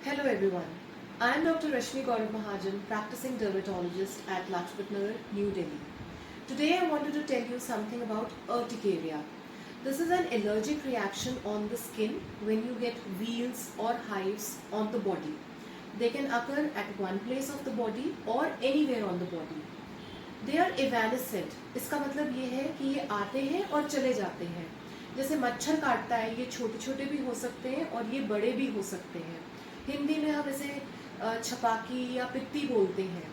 Hello everyone. I am Dr. Rashmi Gaurav Mahajan, practicing dermatologist at Lajpat Nagar, New Delhi. Today I wanted to tell you something about urticaria. This is an allergic reaction on the skin when you get wheals or hives on the body. They can occur at one place of the body or anywhere on the body. They are evanescent. इसका मतलब ये है कि ये आते हैं और चले जाते हैं. जैसे मच्छर काटता है, ये छोटे छोटे भी हो सकते हैं और ये बड़े भी हो सकते हैं. हिंदी में हम इसे छपाकी या पित्ती बोलते हैं.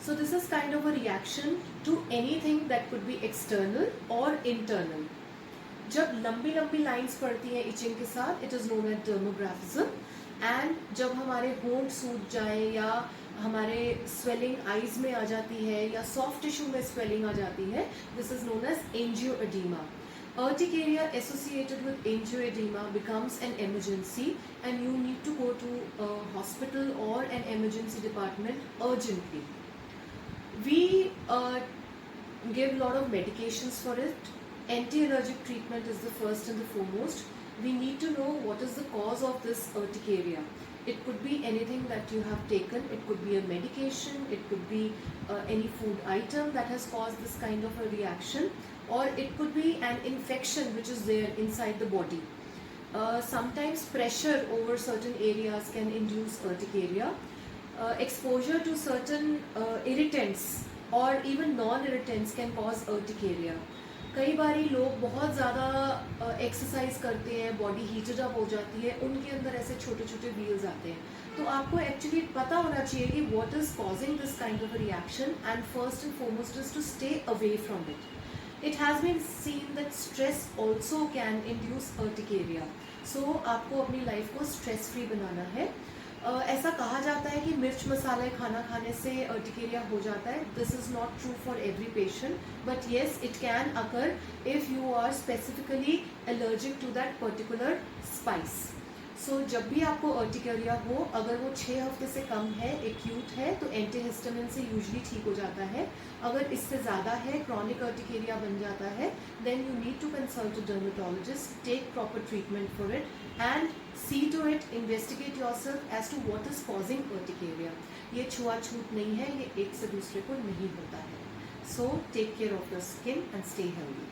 So this is kind of a reaction to anything that could be external और इंटरनल. जब लंबी लंबी लाइंस पड़ती हैं इचिंग के साथ, it is known as dermographism. And जब हमारे होंठ सूज जाए या हमारे स्वेलिंग आईज में आ जाती है या सॉफ्ट टिश्यू में स्वेलिंग आ जाती है, this is known as angioedema. Urticaria associated with angioedema becomes an emergency and you need to go to a hospital or an emergency department urgently. We give a lot of medications for it. Anti-allergic treatment is the first and the foremost. We need to know what is the cause of this urticaria. It could be anything that you have taken. It could be a medication. It could be any food item that has caused this kind of a reaction, or it could be an infection which is there inside the body. Sometimes pressure over certain areas can induce urticaria. Exposure to certain irritants or even non-irritants can cause urticaria. कई बारी लोग बहुत ज़्यादा exercise करते हैं, body heated up हो जाती है, उनके अंदर ऐसे छोटे छोटे व्हील्स आते हैं. तो आपको एक्चुअली पता होना चाहिए कि what is causing this kind of a reaction, and first and foremost is to stay away from it. It has been seen that stress also can induce urticaria. So आपको अपनी लाइफ को stress free बनाना है. ऐसा कहा जाता है कि मिर्च मसाले खाना खाने से अर्टिकेरिया हो जाता है. This is not true for every patient, but yes it can occur if you are specifically allergic to that particular spice. So जब भी आपको अर्टिकेरिया हो, अगर वो 6 हफ्ते से कम है, एक्यूट है, तो एंटीहिस्टामिन से यूजली ठीक हो जाता है. अगर इससे ज़्यादा है, क्रॉनिक अर्टिकेरिया बन जाता है, then you need to consult a dermatologist, take proper treatment for it and see to it, investigate yourself as to what is causing urticaria. ये छुआछूत नहीं है, ये एक से दूसरे को नहीं होता है. So take care of your skin and stay healthy.